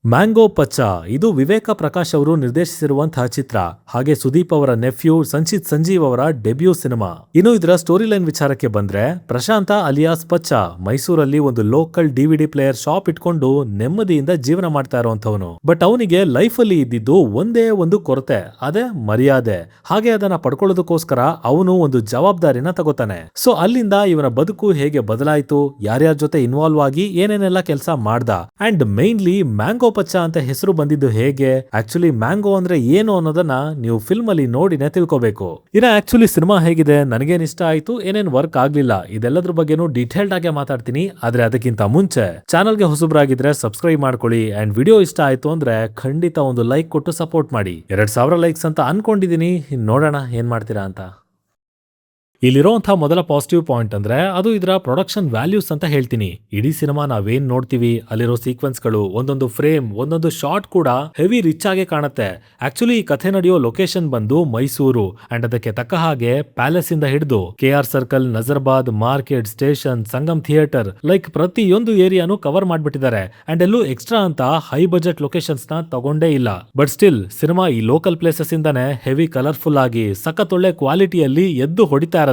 Mango ಪಚ್ಚ ಇದು ವಿವೇಕ ಪ್ರಕಾಶ್ ಅವರು ನಿರ್ದೇಶಿಸಿರುವಂತಹ ಚಿತ್ರ. ಹಾಗೆ ಸುದೀಪ್ ಅವರ ನೆಫ್ಯೂ ಸಂಚಿತ್ ಸಂಜೀವ್ ಅವರ ಡೆಬ್ಯೂ ಸಿನಿಮಾ. ಇನ್ನು ಇದರ ಸ್ಟೋರಿ ಲೈನ್ ವಿಚಾರಕ್ಕೆ ಬಂದ್ರೆ, ಪ್ರಶಾಂತ ಅಲಿಯಾಸ್ ಪಚ್ಚ ಮೈಸೂರಲ್ಲಿ ಒಂದು ಲೋಕಲ್ ಡಿವಿಡಿ ಪ್ಲೇಯರ್ ಶಾಪ್ ಇಟ್ಕೊಂಡು ನೆಮ್ಮದಿಯಿಂದ ಜೀವನ ಮಾಡ್ತಾ ಇರುವಂತವನು. ಬಟ್ ಅವನಿಗೆ ಲೈಫ್ ಅಲ್ಲಿ ಇದ್ದಿದ್ದು ಒಂದೇ ಒಂದು ಕೊರತೆ, ಅದೇ ಮರ್ಯಾದೆ. ಹಾಗೆ ಅದನ್ನ ಪಡ್ಕೊಳ್ಳೋದಕ್ಕೋಸ್ಕರ ಅವನು ಒಂದು ಜವಾಬ್ದಾರಿನ ತಗೋತಾನೆ. ಸೊ ಅಲ್ಲಿಂದ ಇವನ ಬದುಕು ಹೇಗೆ ಬದಲಾಯಿತು, ಯಾರ್ಯಾರ ಜೊತೆ ಇನ್ವಾಲ್ವ್ ಆಗಿ ಏನೇನೆಲ್ಲ ಕೆಲಸ ಮಾಡ್ದ, ಅಂಡ್ ಮೇನ್ಲಿ ಮ್ಯಾಂಗೋ ಪಚ್ಚ ಅಂತ ಹೆಸರು ಬಂದಿದ್ದು ಹೇಗೆ, ಆಕ್ಚುಲಿ ಮ್ಯಾಂಗೋ ಅಂದ್ರೆ ಏನು ಅನ್ನೋದನ್ನ ನೀವು ಫಿಲ್ಮ್ ಅಲ್ಲಿ ನೋಡಿನೇ ತಿಳ್ಕೋಬೇಕು. ಇನ್ನ ಆಕ್ಚುಲಿ ಸಿನಿಮಾ ಹೇಗಿದೆ, ನನಗೇನ್ ಇಷ್ಟ ಆಯ್ತು, ಏನೇನ್ ವರ್ಕ್ ಆಗ್ಲಿಲ್ಲ, ಇದೆಲ್ಲದ್ರ ಬಗ್ಗೆನೂ ಡೀಟೇಲ್ಡ್ ಆಗಿ ಮಾತಾಡ್ತೀನಿ. ಆದ್ರೆ ಅದಕ್ಕಿಂತ ಮುಂಚೆ ಚಾನಲ್ಗೆ ಹೊಸಬ್ರಾಗಿದ್ರೆ ಸಬ್ಸ್ಕ್ರೈಬ್ ಮಾಡ್ಕೊಳ್ಳಿ. ಅಂಡ್ ವಿಡಿಯೋ ಇಷ್ಟ ಆಯ್ತು ಅಂದ್ರೆ ಖಂಡಿತ ಒಂದು ಲೈಕ್ ಕೊಟ್ಟು ಸಪೋರ್ಟ್ ಮಾಡಿ. 2000 ಲೈಕ್ಸ್ ಅಂತ ಅನ್ಕೊಂಡಿದೀನಿ, ನೋಡೋಣ ಏನ್ ಮಾಡ್ತೀರಾ ಅಂತ. ಇಲ್ಲಿರೋಂಥ ಮೊದಲ ಪಾಸಿಟಿವ್ ಪಾಯಿಂಟ್ ಅಂದ್ರೆ ಅದು ಇದರ ಪ್ರೊಡಕ್ಷನ್ ವ್ಯಾಲ್ಯೂಸ್ ಅಂತ ಹೇಳ್ತೀನಿ. ಇಡೀ ಸಿನಿಮಾ ನಾವೇನ್ ನೋಡ್ತೀವಿ, ಅಲ್ಲಿರೋ ಸೀಕ್ವೆನ್ಸ್ಗಳು, ಒಂದೊಂದು ಫ್ರೇಮ್, ಒಂದೊಂದು ಶಾಟ್ ಕೂಡ ಹೆವಿ ರಿಚ್ ಆಗಿ ಕಾಣುತ್ತೆ. ಆಕ್ಚುಲಿ ಈ ಕಥೆ ನಡೆಯೋ ಲೊಕೇಶನ್ ಬಂದು ಮೈಸೂರು, ಅಂಡ್ ಅದಕ್ಕೆ ತಕ್ಕ ಹಾಗೆ ಪ್ಯಾಲೇಸ್ ಇಂದ ಹಿಡಿದು KR circle, Nazarbad, market, station, Sangam theatre, like ಪ್ರತಿಯೊಂದು ಏರಿಯಾನು ಕವರ್ ಮಾಡ್ಬಿಟ್ಟಿದ್ದಾರೆ. ಅಂಡ್ ಎಲ್ಲೂ ಎಕ್ಸ್ಟ್ರಾ ಅಂತ ಹೈ ಬಜೆಟ್ ಲೊಕೇಶನ್ಸ್ ನ ತಗೊಂಡೇ ಇಲ್ಲ. ಬಟ್ ಸ್ಟಿಲ್ ಸಿನಿಮಾ ಈ ಲೋಕಲ್ ಪ್ಲೇಸಸ್ ಇಂದಾನೆ ಹೆವಿ ಕಲರ್ಫುಲ್ ಆಗಿ ಸಖತ್ತೊಳ್ಳೆ ಕ್ವಾಲಿಟಿಯಲ್ಲಿ ಎದ್ದು ಹೊಡಿತಾ ಇರುತ್ತೆ.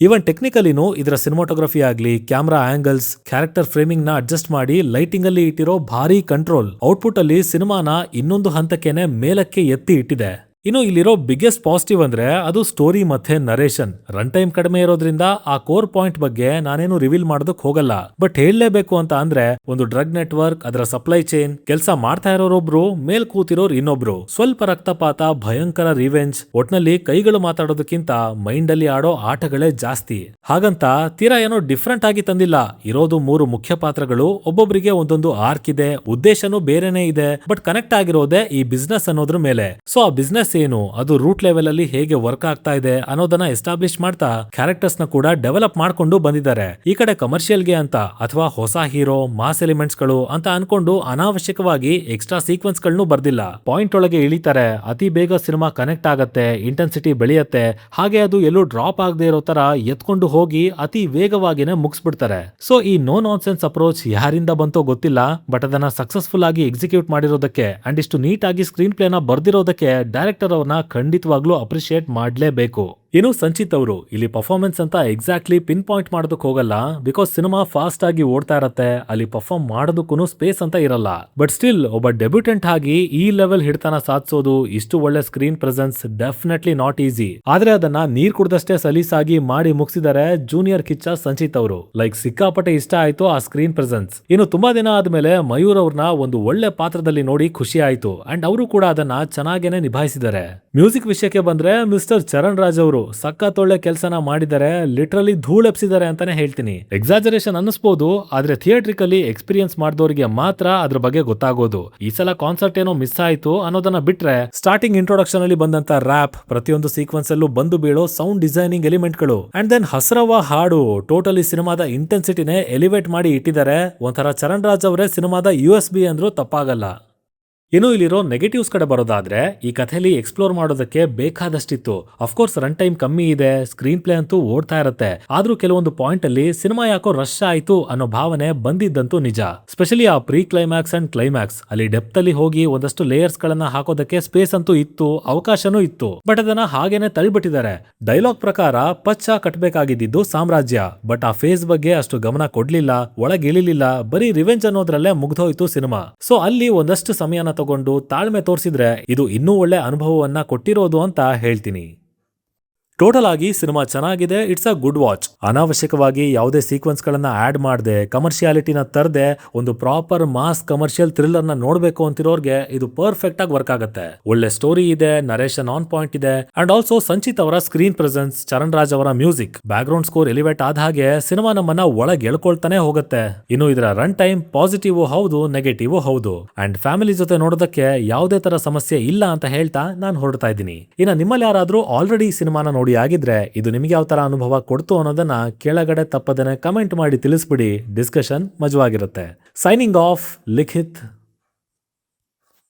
ಇವನ್ ಟೆಕ್ನಿಕಲಿನೂ ಇದರ ಸಿನಿಮಾಟೋಗ್ರಫಿ ಆಗ್ಲಿ, ಕ್ಯಾಮ್ರಾ ಆಂಗಲ್ಸ್, ಕ್ಯಾರೆಕ್ಟರ್ ಫ್ರೇಮಿಂಗ್ ನ ಅಡ್ಜಸ್ಟ್ ಮಾಡಿ ಲೈಟಿಂಗ್ ಅಲ್ಲಿ ಇಟ್ಟಿರೋ ಭಾರಿ ಕಂಟ್ರೋಲ್ ಔಟ್ಪುಟ್ ಅಲ್ಲಿ ಸಿನಿಮಾನ ಇನ್ನೊಂದು ಹಂತಕ್ಕೆನೆ ಮೇಲಕ್ಕೆ ಎತ್ತಿ ಇಟ್ಟಿದೆ. ಇನ್ನು ಇಲ್ಲಿರೋ ಬಿಗ್ಗೆಸ್ಟ್ ಪಾಸಿಟಿವ್ ಅಂದ್ರೆ ಅದು ಸ್ಟೋರಿ ಮತ್ತೆ ನರೇಷನ್. ರನ್ ಟೈಮ್ ಕಡಿಮೆ ಇರೋದ್ರಿಂದ ಆ ಕೋರ್ ಪಾಯಿಂಟ್ ಬಗ್ಗೆ ನಾನೇನು ರಿವೀಲ್ ಮಾಡೋದಕ್ ಹೋಗಲ್ಲ. ಬಟ್ ಹೇಳಲೇಬೇಕು ಅಂತ ಅಂದ್ರೆ, ಒಂದು ಡ್ರಗ್ ನೆಟ್ವರ್ಕ್, ಅದರ ಸಪ್ಲೈ ಚೈನ್, ಕೆಲಸ ಮಾಡ್ತಾ ಇರೋರೊಬ್ರು, ಮೇಲ್ ಕೂತಿರೋರು ಇನ್ನೊಬ್ರು, ಸ್ವಲ್ಪ ರಕ್ತಪಾತ, ಭಯಂಕರ ರಿವೆಂಜ್, ಒಟ್ನಲ್ಲಿ ಕೈಗಳು ಮಾತಾಡೋದಕ್ಕಿಂತ ಮೈಂಡ್ ಅಲ್ಲಿ ಆಡೋ ಆಟಗಳೇ ಜಾಸ್ತಿ. ಹಾಗಂತ ತೀರಾ ಏನೋ ಡಿಫ್ರೆಂಟ್ ಆಗಿ ತಂದಿಲ್ಲ. ಇರೋದು 3 ಮುಖ್ಯ ಪಾತ್ರಗಳು, ಒಬ್ಬೊಬ್ಬರಿಗೆ ಒಂದೊಂದು ಆರ್ಕ್ ಇದೆ, ಉದ್ದೇಶನೂ ಬೇರೆನೇ ಇದೆ. ಬಟ್ ಕನೆಕ್ಟ್ ಆಗಿರೋದೇ ಈ ಬಿಸ್ನೆಸ್ ಅನ್ನೋದ್ರ ಮೇಲೆ. ಸೊ ಆ ಬಿಸ್ನೆಸ್ ಏನು, ಅದು ರೂಟ್ ಲೆವೆಲ್ ಅಲ್ಲಿ ಹೇಗೆ ವರ್ಕ್ ಆಗ್ತಾ ಇದೆ ಅನ್ನೋದನ್ನ ಎಸ್ಟಾಬ್ಲಿಷ್ ಮಾಡ್ತಾ ಕ್ಯಾರೆಕ್ಟರ್ಸ್ ನ ಕೂಡ ಡೆವಲಪ್ ಮಾಡ್ಕೊಂಡು ಬಂದಿದ್ದಾರೆ. ಈ ಕಡೆ ಕಮರ್ಷಿಯಲ್ ಗೆ ಅಂತ ಅಥವಾ ಹೊಸ ಹೀರೋ, ಮಾಸ್ ಎಲಿಮೆಂಟ್ಸ್ ಗಳು ಅಂತ ಅನ್ಕೊಂಡು ಅನಾವಶ್ಯಕವಾಗಿ ಎಕ್ಸ್ಟ್ರಾ ಸೀಕ್ವೆನ್ಸ್ ಗಳನ್ನೂ ಬರ್ದಿಲ್ಲ. ಪಾಯಿಂಟ್ ಒಳಗೆ ಇಳಿತಾರೆ, ಅತಿ ಬೇಗ ಸಿನಿಮಾ ಕನೆಕ್ಟ್ ಆಗತ್ತೆ, ಇಂಟೆನ್ಸಿಟಿ ಬೆಳೆಯತ್ತೆ. ಹಾಗೆ ಅದು ಎಲ್ಲೂ ಡ್ರಾಪ್ ಆಗದೆ ಇರೋ ತರ ಎತ್ಕೊಂಡು ಹೋಗಿ ಅತಿ ವೇಗವಾಗಿನೇ ಮುಗಿಸ್ಬಿಡ್ತಾರೆ. ಸೊ ಈ ನೋ ನಾನ್ಸೆನ್ಸ್ ಅಪ್ರೋಚ್ ಯಾರಿಂದ ಬಂತೋ ಗೊತ್ತಿಲ್ಲ, ಬಟ್ ಅದನ್ನ ಸಕ್ಸಸ್ಫುಲ್ ಆಗಿ ಎಕ್ಸಿಕ್ಯೂಟ್ ಮಾಡಿರೋದಕ್ಕೆ ಅಂಡ್ ಇಷ್ಟು ನೀಟ್ ಆಗಿ ಸ್ಕ್ರೀನ್ ಪ್ಲೇನ ಬರ್ದಿರೋದಕ್ಕೆ ಡೈರೆಕ್ಟರ್ ಅವ್ರನ್ನ ಖಂಡಿತವಾಗ್ಲೂ ಅಪ್ರಿಶಿಯೇಟ್ ಮಾಡ್ಲೇಬೇಕು. ಇನ್ನು ಸಂಚಿತ್ ಅವರು ಇಲ್ಲಿ ಪರ್ಫಾರ್ಮೆನ್ಸ್ ಅಂತ ಎಕ್ಸಾಕ್ಟ್ಲಿ ಪಿನ್ ಪಾಯಿಂಟ್ ಮಾಡೋದಕ್ಕೆ ಹೋಗಲ್ಲ, ಬಿಕಾಸ್ ಸಿನಿಮಾ ಫಾಸ್ಟ್ ಆಗಿ ಓಡ್ತಾ ಇರತ್ತೆ, ಅಲ್ಲಿ ಪರ್ಫಾರ್ಮ್ ಮಾಡೋದಕ್ಕೂ ಸ್ಪೇಸ್ ಅಂತ ಇರಲ್ಲ. ಬಟ್ ಸ್ಟಿಲ್ ಒಬ್ಬ ಡೆಬ್ಯೂಟೆಂಟ್ ಆಗಿ ಈ ಲೆವೆಲ್ ಹಿಡ್ತಾನ ಸಾಧಿಸೋದು, ಇಷ್ಟು ಒಳ್ಳೆ screen presence definitely not easy. ಆದ್ರೆ ಅದನ್ನ ನೀರ್ ಕುಡ್ದಷ್ಟೇ ಸಲೀಸಾಗಿ ಮಾಡಿ ಮುಗಿಸಿದ್ದಾರೆ ಜೂನಿಯರ್ ಕಿಚ್ಚ ಸಂಚಿತ್ ಅವರು. ಲೈಕ್ ಸಿಕ್ಕಾಪಟ್ಟೆ ಇಷ್ಟ ಆಯ್ತು ಆ ಸ್ಕ್ರೀನ್ ಪ್ರೆಸೆನ್ಸ್. ಇನ್ನು ತುಂಬಾ ದಿನ ಆದ್ಮೇಲೆ ಮಯೂರ್ ಅವ್ರನ್ನ ಒಂದು ಒಳ್ಳೆ ಪಾತ್ರದಲ್ಲಿ ನೋಡಿ ಖುಷಿ ಆಯ್ತು, ಅಂಡ್ ಅವರು ಕೂಡ ಅದನ್ನ ಚೆನ್ನಾಗೇನೆ ನಿಭಾಯಿಸಿದ್ದಾರೆ. ಮ್ಯೂಸಿಕ್ ವಿಷಯಕ್ಕೆ ಬಂದ್ರೆ ಮಿಸ್ಟರ್ ಚರಣ್ ರಾಜ್ ಅವರು ಸಖತ್ತೊಳ್ಳೆ ಕೆಲಸನ ಮಾಡಿದ್ದಾರೆ, ಲಿಟ್ರಲಿ ಧೂಳೆಪ್ಸಿದ್ದಾರೆ ಅಂತಾನೆ ಹೇಳ್ತೀನಿ. ಎಕ್ಸಾಜರೇಷನ್ ಅನ್ನಿಸ್ಬೋದು, ಆದ್ರೆ ಥಿಯೇಟ್ರಿಕಲಿ ಎಕ್ಸ್ಪೀರಿಯನ್ಸ್ ಮಾಡಿದವರಿಗೆ ಮಾತ್ರ ಅದ್ರ ಬಗ್ಗೆ ಗೊತ್ತಾಗೋದು. ಈ ಸಲ ಕಾನ್ಸರ್ಟ್ ಏನೋ ಮಿಸ್ ಆಯ್ತು ಅನ್ನೋದನ್ನ ಬಿಟ್ರೆ, ಸ್ಟಾರ್ಟಿಂಗ್ ಇಂಟ್ರೊಡಕ್ಷನ್ ಅಲ್ಲಿ ಬಂದಂತ ರ್ಯಾಪ್, ಪ್ರತಿಯೊಂದು ಸೀಕ್ವೆನ್ಸ್ ಅಲ್ಲೂ ಬಂದು ಬೀಳೋ ಸೌಂಡ್ ಡಿಸೈನಿಂಗ್ ಎಲಿಮೆಂಟ್ ಗಳು, ಅಂಡ್ ದೆನ್ ಹಸ್ರವ ಹಾಡು, ಟೋಟಲಿ ಸಿನಿಮಾದ ಇಂಟೆನ್ಸಿಟಿನೇ ಎಲಿವೇಟ್ ಮಾಡಿ ಇಟ್ಟಿದ್ದಾರೆ. ಒಂಥರ ಚರಣ್ ರಾಜ್ ಅವರೇ ಸಿನಿಮಾದ USB ಅಂದ್ರೂ ತಪ್ಪಾಗಲ್ಲ. ಇನ್ನು ಇಲ್ಲಿರೋ ನೆಗೆಟಿವ್ಸ್ ಕಡೆ ಬರೋದಾದ್ರೆ, ಈ ಕಥೆಯಲ್ಲಿ ಎಕ್ಸ್ಪ್ಲೋರ್ ಮಾಡೋದಕ್ಕೆ ಬೇಕಾದಷ್ಟಿತ್ತು. ಅಫ್ಕೋರ್ಸ್ ರನ್ ಟೈಮ್ ಕಮ್ಮಿ ಇದೆ, ಸ್ಕ್ರೀನ್ ಪ್ಲೇ ಅಂತೂ ಓಡ್ತಾ ಇರುತ್ತೆ. ಆದ್ರೂ ಕೆಲವೊಂದು ಪಾಯಿಂಟ್ ಅಲ್ಲಿ ಸಿನಿಮಾ ಯಾಕೋ ರಶ್ ಆಯ್ತು ಅನ್ನೋ ಭಾವನೆ ಬಂದಿದ್ದಂತೂ ನಿಜ. ಸ್ಪೆಷಲಿ ಆ ಪ್ರೀ ಕ್ಲೈಮ್ಯಾಕ್ಸ್ ಅಂಡ್ ಕ್ಲೈಮ್ಯಾಕ್ಸ್ ಅಲ್ಲಿ ಡೆಪ್ತ್ ಅಲ್ಲಿ ಹೋಗಿ ಒಂದಷ್ಟು ಲೇಯರ್ಸ್ ಗಳನ್ನ ಹಾಕೋದಕ್ಕೆ ಸ್ಪೇಸ್ ಅಂತೂ ಇತ್ತು, ಅವಕಾಶನೂ ಇತ್ತು. ಬಟ್ ಅದನ್ನ ಹಾಗೇನೆ ತಳ್ಳಿಬಿಟ್ಟಿದ್ದಾರೆ. ಡೈಲಾಗ್ ಪ್ರಕಾರ ಪಚ್ಚ ಕಟ್ಟಬೇಕಾಗಿದ್ದು ಸಾಮ್ರಾಜ್ಯ, ಬಟ್ ಆ ಫೇಸ್ ಬಗ್ಗೆ ಅಷ್ಟು ಗಮನ ಕೊಡ್ಲಿಲ್ಲ, ಒಳಗಿಳಿಲಿಲ್ಲ, ಬರೀ ರಿವೆಂಜ್ ಅನ್ನೋದ್ರಲ್ಲೇ ಮುಗ್ದೋಯ್ತು ಸಿನಿಮಾ. ಸೊ ಅಲ್ಲಿ ಒಂದಷ್ಟು ಸಮಯನ ತಗೊಂಡು ತಾಳ್ಮೆ ತೋರಿಸಿದ್ರೆ ಇದು ಇನ್ನೂ ಒಳ್ಳೆ ಅನುಭವವನ್ನ ಕೊಟ್ಟಿರೋದು ಅಂತ ಹೇಳ್ತೀನಿ. ಟೋಟಲ್ ಆಗಿ ಸಿನಿಮಾ ಚೆನ್ನಾಗಿದೆ, ಇಟ್ಸ್ ಅ ಗುಡ್ ವಾಚ್. ಅನಾವಶ್ಯಕವಾಗಿ ಯಾವುದೇ ಸೀಕ್ವೆನ್ಸ್ ಗಳನ್ನ ಆಡ್ ಮಾಡದೆ, ಕಮರ್ಷಿಯಾಲಿಟಿನ ತರದೆ ಒಂದು ಪ್ರಾಪರ್ ಮಾಸ್ ಕಮರ್ಷಿಯಲ್ ಥ್ರಿಲ್ಲರ್ ನ ನೋಡ್ಬೇಕು ಅಂತಿರೋರ್ಗೆ ಇದು ಪರ್ಫೆಕ್ಟ್ ಆಗಿ ವರ್ಕ್ ಆಗುತ್ತೆ. ಒಳ್ಳೆ ಸ್ಟೋರಿ ಇದೆ, ನರೇಷನ್ ಆನ್ ಪಾಯಿಂಟ್ ಇದೆ, ಅಂಡ್ ಆಲ್ಸೋ ಸಂಚಿತ್ ಅವರ ಸ್ಕ್ರೀನ್ ಪ್ರೆಸೆನ್ಸ್, ಚರಣ್ ರಾಜ್ ಅವರ music, back ground score elevate ಆದ ಹಾಗೆ ಸಿನಿಮಾ ನಮ್ಮನ್ನ ಒಳಗೆ ಎಳ್ಕೊಳ್ತಾನೆ ಹೋಗುತ್ತೆ. ಇನ್ನು ಇದರ ರನ್ ಟೈಮ್ ಪಾಸಿಟಿವ್ ಹೌದು, ನೆಗೆಟಿವ್ ಹೌದು, ಅಂಡ್ ಫ್ಯಾಮಿಲಿ ಜೊತೆ ನೋಡೋದಕ್ಕೆ ಯಾವುದೇ ತರ ಸಮಸ್ಯೆ ಇಲ್ಲ ಅಂತ ಹೇಳ್ತಾ ನಾನು ಹೊರಡ್ತಾ ಇದ್ದೀನಿ. ಇನ್ನು ನಿಮ್ಮಲ್ಲಿ ಯಾರಾದ್ರೂ ಆಲ್ರೆಡಿ ಸಿನಿಮಾನ ನೋಡಿ ಆಗಿದ್ರೆ ಇದು ನಿಮಗೆ ಯಾವ ತರ ಅನುಭವ ಕೊಡ್ತು ಅನ್ನೋದನ್ನ ಕೆಳಗಡೆ ತಪ್ಪದೇನೆ ಕಮೆಂಟ್ ಮಾಡಿ ತಿಳಿಸ್ಬಿಡಿ. ಡಿಸ್ಕಷನ್ ಮಜವಾಗಿರುತ್ತೆ. ಸೈನಿಂಗ್ ಆಫ್, ಲಿಖಿತ್.